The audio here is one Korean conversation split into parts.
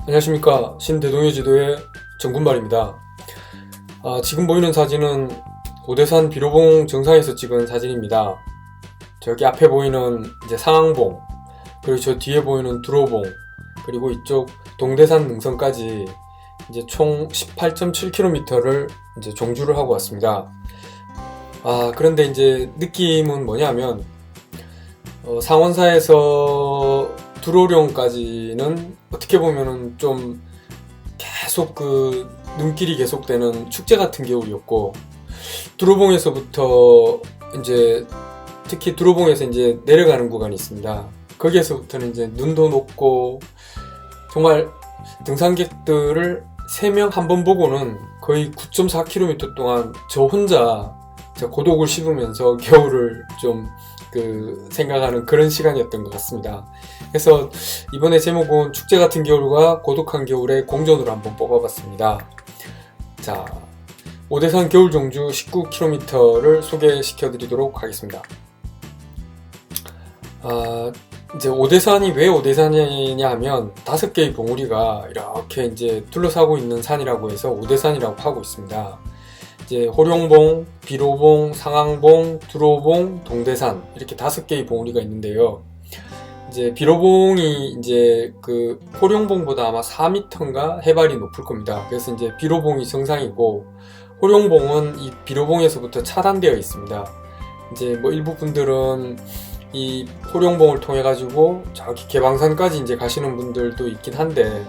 안녕하십니까. 신대동의 지도의 정군발입니다. 지금 보이는 사진은 오대산 비로봉 정상에서 찍은 사진입니다. 저기 앞에 보이는 이제 상항봉, 그리고 저 뒤에 보이는 두로봉, 그리고 이쪽 동대산 능선까지 이제 총 18.7km를 이제 종주를 하고 왔습니다. 그런데 이제 느낌은 뭐냐면 상원사에서 두로룡까지는 어떻게 보면은 좀 계속 그 눈길이 계속되는 축제 같은 겨울이었고, 두로봉에서부터 이제 특히 두로봉에서 이제 내려가는 구간이 있습니다. 거기에서부터는 이제 눈도 높고 정말 등산객들을 3명 한 번 보고는 거의 9.4km 동안 저 혼자 고독을 씹으면서 겨울을 좀 생각하는 그런 시간이었던 것 같습니다. 그래서 이번에 제목은 축제 같은 겨울과 고독한 겨울의 공존으로 한번 뽑아봤습니다. 자, 오대산 겨울종주 19km를 소개시켜 드리도록 하겠습니다. 이제 오대산이 왜 오대산이냐 하면 5개의 봉우리가 이렇게 이제 둘러싸고 있는 산이라고 해서 오대산이라고 하고 있습니다. 이제 호룡봉, 비로봉, 상항봉, 두로봉, 동대산 이렇게 5개의 봉우리가 있는데요. 이제 비로봉이 이제 그 호룡봉보다 아마 4m인가 해발이 높을 겁니다. 그래서 이제 비로봉이 정상이고, 호룡봉은 이 비로봉에서부터 차단되어 있습니다. 이제 뭐 일부 분들은 이 호룡봉을 통해 가지고 저기 개방산까지 이제 가시는 분들도 있긴 한데,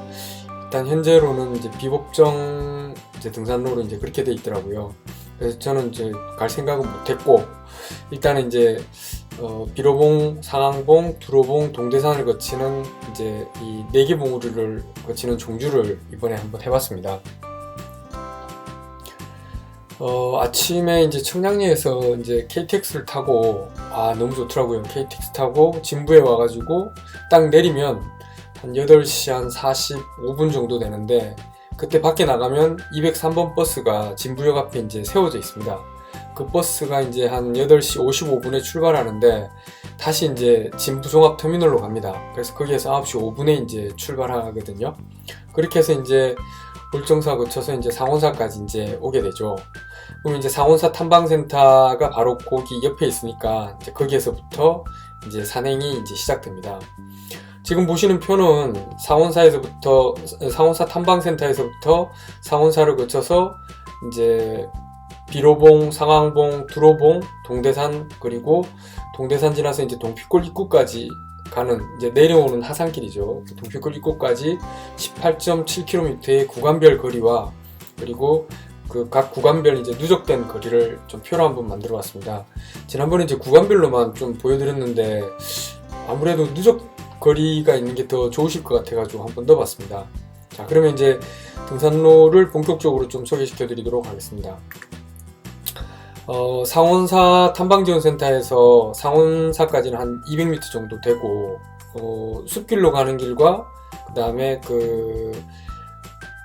일단 현재로는 이제 비법정 이제 등산로로 이제 그렇게 돼 있더라고요. 그래서 저는 이제 갈 생각은 못했고, 일단은 이제 비로봉, 상항봉, 두로봉, 동대산을 거치는 이제 이 4개 봉우리를 거치는 종주를 이번에 한번 해봤습니다. 아침에 이제 청량리에서 이제 KTX를 타고, 너무 좋더라고요. KTX 타고 진부에 와가지고 딱 내리면 한 8시 한 45분 정도 되는데, 그때 밖에 나가면 203번 버스가 진부역 앞에 이제 세워져 있습니다. 그 버스가 이제 한 8시 55분에 출발하는데, 다시 이제 진부종합터미널로 갑니다. 그래서 거기에서 9시 5분에 이제 출발하거든요. 그렇게 해서 이제 울정사 거쳐서 이제 상원사까지 이제 오게 되죠. 그럼 이제 상원사 탐방센터가 바로 거기 옆에 있으니까 이제 거기에서부터 이제 산행이 이제 시작됩니다. 지금 보시는 표는 상원사 탐방센터에서부터 상원사를 거쳐서 이제 비로봉, 상항봉, 두로봉, 동대산, 그리고 동대산 지나서 이제 동피골 입구까지 가는 이제 내려오는 하산길이죠. 동피골 입구까지 18.7km의 구간별 거리와, 그리고 그 각 구간별 이제 누적된 거리를 좀 표로 한번 만들어 봤습니다. 지난번에 이제 구간별로만 좀 보여드렸는데 아무래도 누적 거리가 있는 게 더 좋으실 것 같아가지고 한번 넣어봤습니다. 자, 그러면 이제 등산로를 본격적으로 좀 소개시켜 드리도록 하겠습니다. 상원사 탐방지원센터에서 상원사까지는 한 200m 정도 되고, 숲길로 가는 길과 그 다음에 그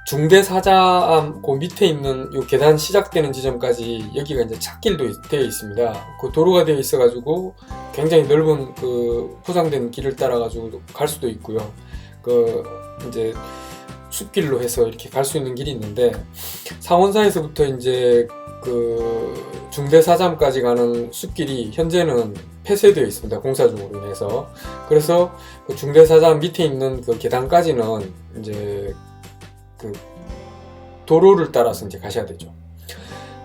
중대사자암 그 밑에 있는 요 계단 시작되는 지점까지 여기가 이제 찻길도 되어 있습니다. 그 도로가 되어 있어가지고 굉장히 넓은 그 포장된 길을 따라가지고 갈 수도 있고요. 그 이제 숲길로 해서 이렇게 갈 수 있는 길이 있는데, 상원사에서부터 이제 그 중대사자암까지 가는 숲길이 현재는 폐쇄되어 있습니다. 공사 중으로 인해서. 그래서 그 중대사자암 밑에 있는 그 계단까지는 이제 그 도로를 따라서 이제 가셔야 되죠.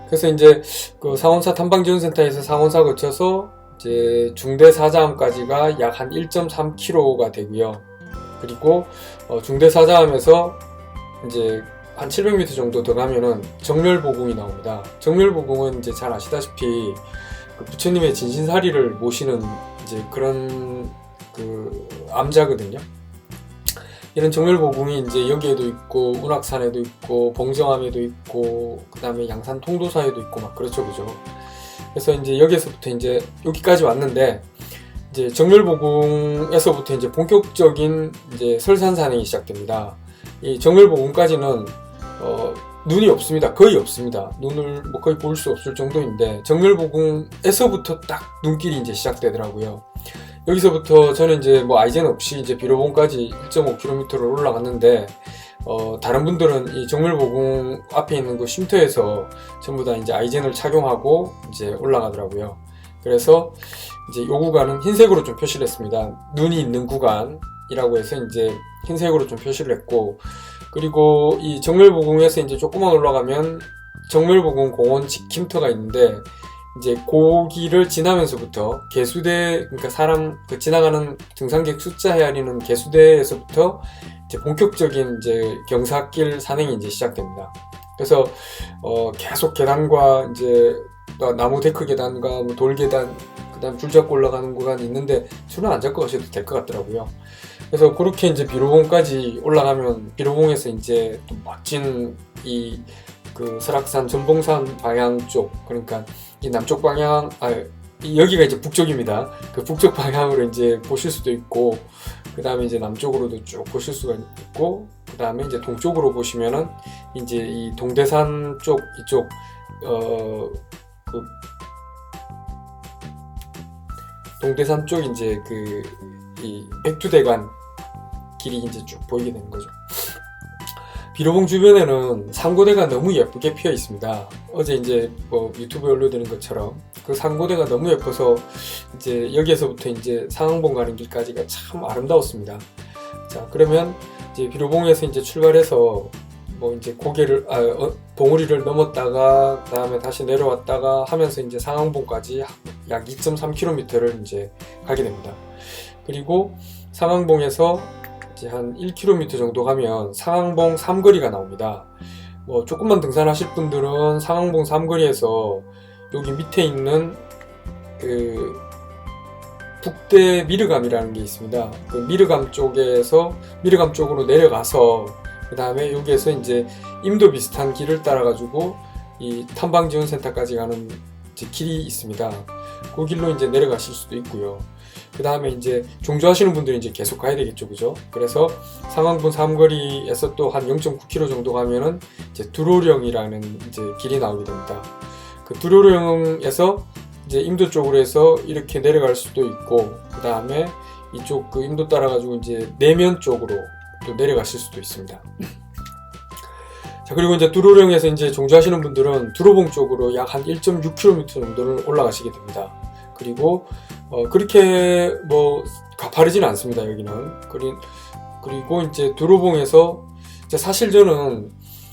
그래서 이제 그 상원사 탐방지원센터에서 상원사 거쳐서 이제 중대사자암까지가 약 한 1.3km가 되고요. 그리고 중대사자암에서 이제 한 700m 정도 더 가면은 정멸보궁이 나옵니다. 정멸보궁은 이제 잘 아시다시피 그 부처님의 진신사리를 모시는 이제 그런 그 암자거든요. 이런 정멸보궁이 이제 여기에도 있고, 운악산에도 있고, 봉정암에도 있고, 그 다음에 양산 통도사에도 있고 막 그렇죠, 그죠? 그래서 이제 여기에서부터 이제 여기까지 왔는데, 이제 정멸보궁에서부터 이제 본격적인 이제 설산 산행이 시작됩니다. 이 정멸보궁까지는 눈이 없습니다. 거의 없습니다. 눈을 뭐 거의 볼 수 없을 정도인데, 정멸보궁에서부터 딱 눈길이 이제 시작되더라고요. 여기서부터 저는 이제 뭐 아이젠 없이 이제 비로봉까지 1.5km를 올라갔는데, 다른 분들은 이 정멸보궁 앞에 있는 그 쉼터에서 전부 다 이제 아이젠을 착용하고 이제 올라가더라고요. 그래서 이제 요 구간은 흰색으로 좀 표시를 했습니다. 눈이 있는 구간이라고 해서 이제 흰색으로 좀 표시를 했고, 그리고 이 정멸보궁에서 이제 조금만 올라가면 정멸보궁 공원 지킴터가 있는데, 이제 고기를 지나면서부터 개수대, 그러니까 사람 그 지나가는 등산객 숫자 헤아리는 개수대에서부터 이제 본격적인 이제 경사길 산행이 이제 시작됩니다. 그래서 계속 계단과 이제 나무 데크 계단과 뭐 돌 계단, 그다음 줄 잡고 올라가는 구간이 있는데 줄은 안 잡고 가셔도 될 것 같더라고요. 그래서 그렇게 이제 비로봉까지 올라가면 비로봉에서 이제 또 멋진 이 그 설악산 전봉산 방향 쪽, 그러니까 이 남쪽 방향, 여기가 이제 북쪽입니다. 그 북쪽 방향으로 이제 보실 수도 있고, 그 다음에 이제 남쪽으로도 쭉 보실 수가 있고, 그 다음에 이제 동쪽으로 보시면은 이제 이 동대산 쪽, 이쪽, 동대산 쪽 이제 이 백두대간 길이 이제 쭉 보이게 되는 거죠. 비로봉 주변에는 상고대가 너무 예쁘게 피어 있습니다. 어제 이제 뭐 유튜브에 올려드린 것처럼 그 상고대가 너무 예뻐서 이제 여기에서부터 이제 상항봉 가는 길까지가 참 아름다웠습니다. 자, 그러면 이제 비로봉에서 이제 출발해서 뭐 이제 봉우리를 넘었다가 그 다음에 다시 내려왔다가 하면서 이제 상항봉까지 약 2.3km를 이제 가게 됩니다. 그리고 상항봉에서 이제 한 1km 정도 가면 상항봉 삼거리가 나옵니다. 뭐 조금만 등산하실 분들은 상항봉 삼거리에서 여기 밑에 있는 그 북대 미르감이라는 게 있습니다. 그 미르감 쪽으로 내려가서 그 다음에 여기에서 이제 임도 비슷한 길을 따라가지고 이 탐방지원센터까지 가는 이제 길이 있습니다. 그 길로 이제 내려가실 수도 있고요. 그 다음에 이제 종주하시는 분들이 이제 계속 가야 되겠죠, 그죠? 그래서 상항봉 삼거리에서 또 한 0.9km 정도 가면은 이제 두로령이라는 이제 길이 나오게 됩니다. 그 두로령에서 이제 임도 쪽으로 해서 이렇게 내려갈 수도 있고, 그 다음에 이쪽 그 임도 따라가지고 이제 내면 쪽으로 또 내려가실 수도 있습니다. 자, 그리고 이제 두로령에서 이제 종주하시는 분들은 두로봉 쪽으로 약 한 1.6km 정도를 올라가시게 됩니다. 그리고 그렇게 뭐 가파르지는 않습니다, 여기는. 그리고 이제 두로봉에서 이제 사실 저는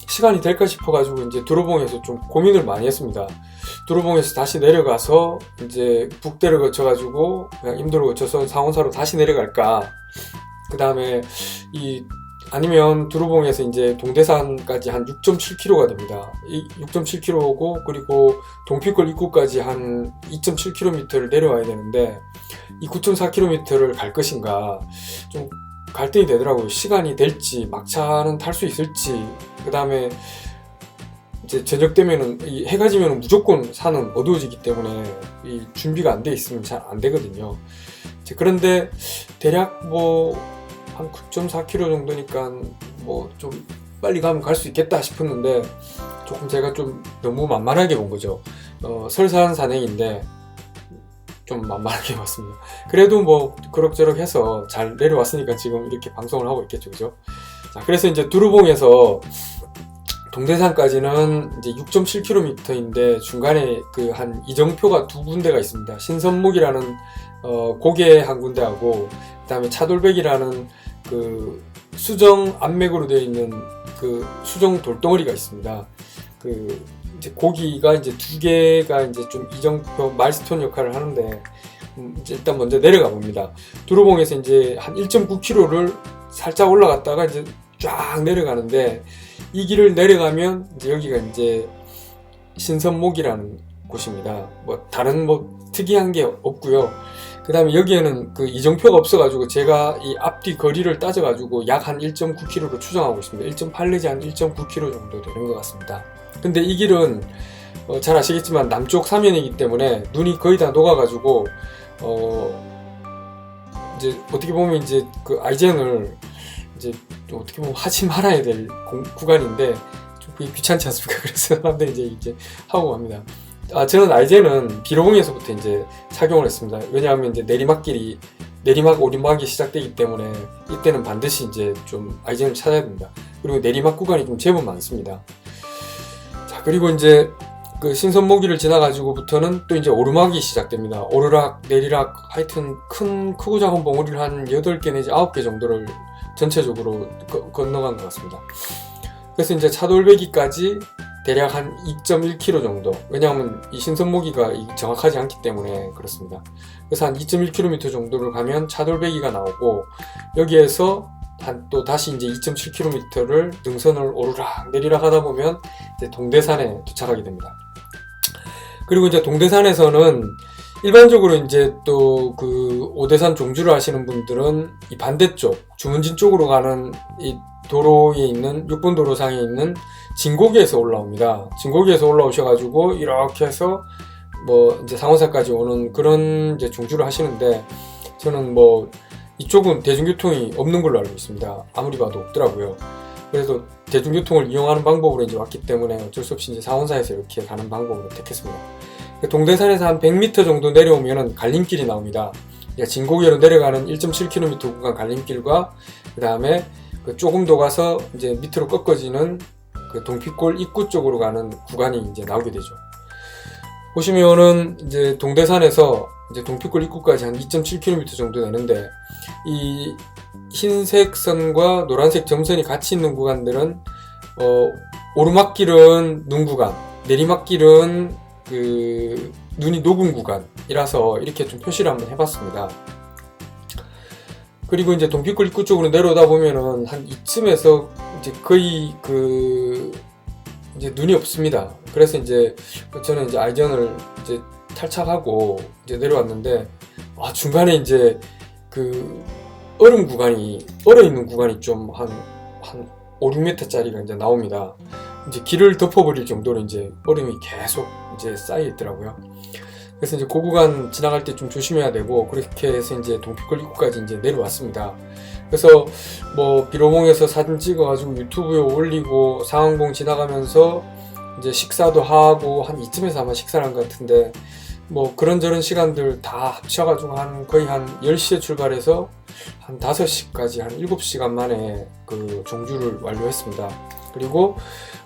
시간이 될까 싶어가지고 이제 두로봉에서 좀 고민을 많이 했습니다. 두로봉에서 다시 내려가서 이제 북대를 거쳐가지고 그냥 임도를 거쳐서 상원사로 다시 내려갈까. 그 다음에 아니면 두로봉에서 이제 동대산까지 한 6.7km가 됩니다. 이 6.7km고, 그리고 동피골 입구까지 한 2.7km를 내려와야 되는데, 이 9.4km를 갈 것인가, 좀 갈등이 되더라고요. 시간이 될지, 막차는 탈 수 있을지, 그 다음에 이제 저녁 되면은, 해가 지면은 무조건 산은 어두워지기 때문에 이 준비가 안 돼 있으면 잘 안 되거든요. 그런데 대략 한 9.4km 정도니까 뭐 좀 빨리 가면 갈 수 있겠다 싶었는데 조금 제가 좀 너무 만만하게 본 거죠. 설산 산행인데 좀 만만하게 봤습니다. 그래도 뭐 그럭저럭 해서 잘 내려왔으니까 지금 이렇게 방송을 하고 있겠죠, 그죠? 자, 그래서 이제 두루봉에서 동대산까지는 이제 6.7km인데 중간에 그 한 이정표가 두 군데가 있습니다. 신선목이라는 고개 한 군데하고, 그 다음에 차돌백이라는 그 수정 암맥으로 되어 있는 그 수정 돌덩어리가 있습니다. 이제 고기가 이제 두 개가 이제 좀 이정표 마일스톤 역할을 하는데, 이제 일단 먼저 내려가 봅니다. 두루봉에서 이제 한 1.9km를 살짝 올라갔다가 이제 쫙 내려가는데, 이 길을 내려가면 이제 여기가 이제 신선목이라는 곳입니다. 뭐 다른 뭐 특이한 게 없고요. 그 다음에 여기에는 그 이정표가 없어가지고 제가 이 앞뒤 거리를 따져가지고 약 한 1.9km로 추정하고 있습니다. 1.8 내지 한 1.9km 정도 되는 것 같습니다. 근데 이 길은 잘 아시겠지만 남쪽 사면이기 때문에 눈이 거의 다 녹아가지고 이제 어떻게 보면 이제 그 아이젠을 이제 어떻게 보면 하지 말아야 될 구간인데 좀 그게 귀찮지 않습니까? 그래서 사람들이 이제 하고 갑니다. 저는 아이젠은 비로봉에서부터 이제 착용을 했습니다. 왜냐하면 이제 내리막 오르막이 시작되기 때문에 이때는 반드시 이제 좀 아이젠을 찾아야 됩니다. 그리고 내리막 구간이 좀 제법 많습니다. 자, 그리고 이제 그 신선모기를 지나가지고부터는 또 이제 오르막이 시작됩니다. 오르락, 내리락, 하여튼 크고 작은 봉우리를 한 8개 내지 9개 정도를 전체적으로 건너간 것 같습니다. 그래서 이제 차돌배기까지 대략 한 2.1km 정도. 왜냐하면 이 신선모기가 정확하지 않기 때문에 그렇습니다. 그래서 한 2.1km 정도를 가면 차돌배기가 나오고, 여기에서 또 다시 이제 2.7km를 능선을 오르락 내리락 하다 보면 이제 동대산에 도착하게 됩니다. 그리고 이제 동대산에서는 일반적으로 이제 또 그 오대산 종주를 하시는 분들은 이 반대쪽 주문진 쪽으로 가는 이 도로에 있는 6번 도로상에 있는 진고기에서 올라옵니다. 진고기에서 올라오셔가지고 이렇게 해서 뭐 이제 상원사까지 오는 그런 이제 종주를 하시는데, 저는 뭐 이쪽은 대중교통이 없는 걸로 알고 있습니다. 아무리 봐도 없더라고요. 그래서 대중교통을 이용하는 방법으로 이제 왔기 때문에 어쩔 수 없이 이제 상원사에서 이렇게 가는 방법으로 택했습니다. 동대산에서 한 100m 정도 내려오면은 갈림길이 나옵니다. 진고개로 내려가는 1.7km 구간 갈림길과 그 다음에 조금 더 가서 이제 밑으로 꺾어지는 그 동피골 입구 쪽으로 가는 구간이 이제 나오게 되죠. 보시면은 이제 동대산에서 이제 동피골 입구까지 한 2.7km 정도 되는데, 이 흰색 선과 노란색 점선이 같이 있는 구간들은 오르막길은 눈 구간, 내리막길은 그 눈이 녹은 구간이라서 이렇게 좀 표시를 한번 해봤습니다. 그리고 이제 동피골 입구 쪽으로 내려오다 보면은 한 이쯤에서 이제 거의 이제 눈이 없습니다. 그래서 이제 저는 이제 아이전을 이제 탈착하고 이제 내려왔는데, 중간에 이제 그 얼어 있는 구간이 좀 한 5, 6m 짜리가 이제 나옵니다. 이제 길을 덮어버릴 정도로 이제 얼음이 계속 이제 쌓여 있더라고요. 그래서 이제 그 구간 지나갈 때 좀 조심해야 되고, 그렇게 해서 이제 동피골 입구까지 이제 내려왔습니다. 그래서 뭐 비로봉에서 사진 찍어가지고 유튜브에 올리고 상항봉 지나가면서 이제 식사도 하고 한 이쯤에서 아마 식사를 한 것 같은데, 뭐 그런저런 시간들 다 합쳐가지고 거의 한 10시에 출발해서 한 5시까지 한 7시간 만에 그 종주를 완료했습니다. 그리고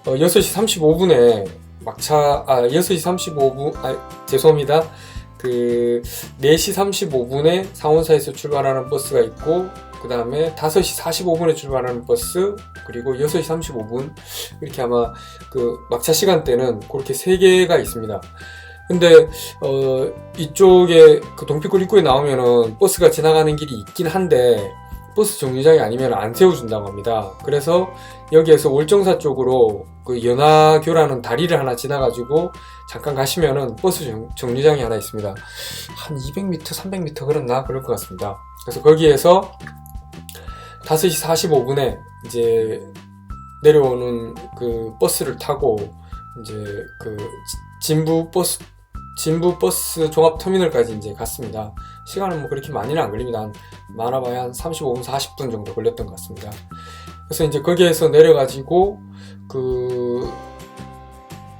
6시 35분에 6시 35분, 죄송합니다. 그 4시 35분에 상원사에서 출발하는 버스가 있고, 그 다음에 5시 45분에 출발하는 버스, 그리고 6시 35분, 이렇게 아마 그 막차 시간대는 그렇게 3개가 있습니다. 근데 이쪽에 그 동피골 입구에 나오면은 버스가 지나가는 길이 있긴 한데, 버스 정류장이 아니면 안 세워준다고 합니다. 그래서 여기에서 월정사 쪽으로 그 연화교라는 다리를 하나 지나가지고 잠깐 가시면은 버스 정류장이 하나 있습니다. 한 200m, 300m 그랬나? 그럴 것 같습니다. 그래서 거기에서 5시 45분에 이제 내려오는 그 버스를 타고 이제 그 진부 버스 종합터미널까지 이제 갔습니다. 시간은 뭐 그렇게 많이는 안 걸립니다. 많아봐야 한 35분, 40분 정도 걸렸던 것 같습니다. 그래서 이제 거기에서 내려가지고 그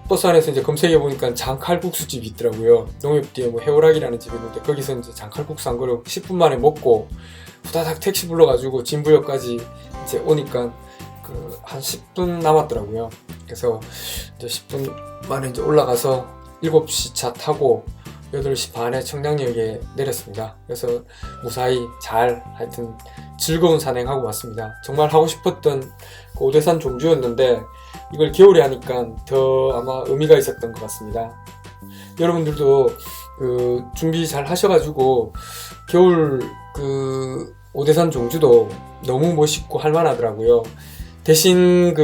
버스 안에서 이제 검색해보니까 장칼국수집이 있더라고요. 농협 뒤에 뭐 해오락이라는 집이 있는데, 거기서 이제 장칼국수 한 그릇 10분 만에 먹고 후다닥 택시 불러가지고 진부역까지 이제 오니까 한 10분 남았더라고요. 그래서 이제 10분 만에 이제 올라가서 7시 차 타고 8시 반에 청량역에 내렸습니다. 그래서 무사히 잘 하여튼 즐거운 산행하고 왔습니다. 정말 하고 싶었던 그 오대산 종주였는데, 이걸 겨울에 하니까 더 아마 의미가 있었던 것 같습니다. 여러분들도 그 준비 잘 하셔가지고 겨울 그 오대산 종주도 너무 멋있고 할만하더라고요. 대신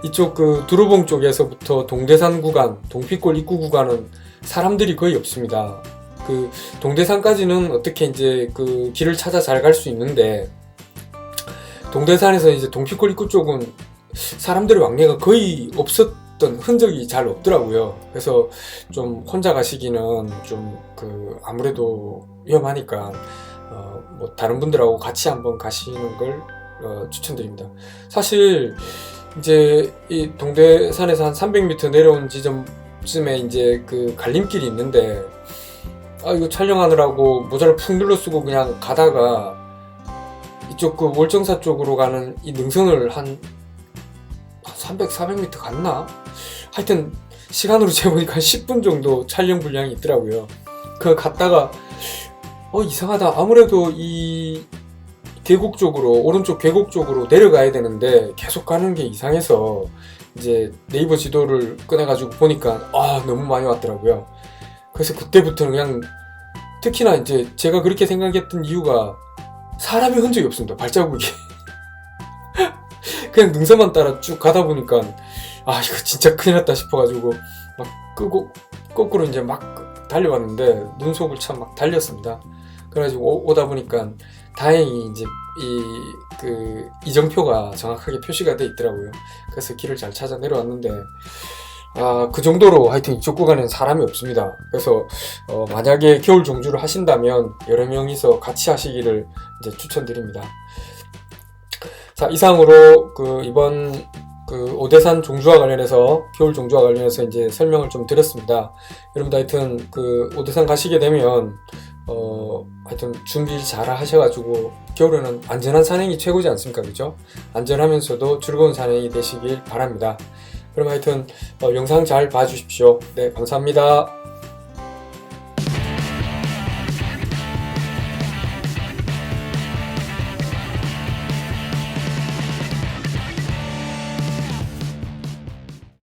이쪽 그 두루봉 쪽에서부터 동대산 구간, 동피골 입구 구간은 사람들이 거의 없습니다. 그 동대산까지는 어떻게 이제 그 길을 찾아 잘 갈 수 있는데, 동대산에서 이제 동피골 입구 쪽은 사람들의 왕래가 거의 없었던 흔적이 잘 없더라고요. 그래서 좀 혼자 가시기는 좀 아무래도 위험하니까 뭐 다른 분들하고 같이 한번 가시는 걸 추천드립니다. 사실 이제 이 동대산에서 한 300m 내려온 지점 앞쯤에 이제 그 갈림길이 있는데, 이거 촬영하느라고 모자를 푹 눌러 쓰고 그냥 가다가 이쪽 그 월정사 쪽으로 가는 이 능선을 한 300, 400m 갔나? 하여튼 시간으로 재보니까 10분 정도 촬영 분량이 있더라고요. 그 갔다가 이상하다. 아무래도 이 계곡 쪽으로, 오른쪽 계곡 쪽으로 내려가야 되는데 계속 가는 게 이상해서 이제 네이버 지도를 꺼내가지고 보니까 너무 많이 왔더라고요. 그래서 그때부터는 그냥, 특히나 이제 제가 그렇게 생각했던 이유가 사람의 흔적이 없습니다. 발자국이. 그냥 능선만 따라 쭉 가다 보니까 이거 진짜 큰일 났다 싶어가지고 막 끄고 거꾸로 이제 막 달려왔는데 눈속을 참 막 달렸습니다. 그래가지고 오다 보니까 다행히 이제 이정표가 정확하게 표시가 돼 있더라고요. 그래서 길을 잘 찾아 내려왔는데 그 정도로 하여튼 이쪽 구간에는 사람이 없습니다. 그래서 만약에 겨울 종주를 하신다면 여러 명이서 같이 하시기를 이제 추천드립니다. 자, 이상으로 이번 오대산 종주와 관련해서, 겨울 종주와 관련해서 이제 설명을 좀 드렸습니다. 여러분들 하여튼 오대산 가시게 되면 하여튼 준비 잘 하셔가지고 겨울에는 안전한 산행이 최고지 않습니까? 그죠? 안전하면서도 즐거운 산행이 되시길 바랍니다. 그럼 하여튼 영상 잘 봐주십시오. 네, 감사합니다.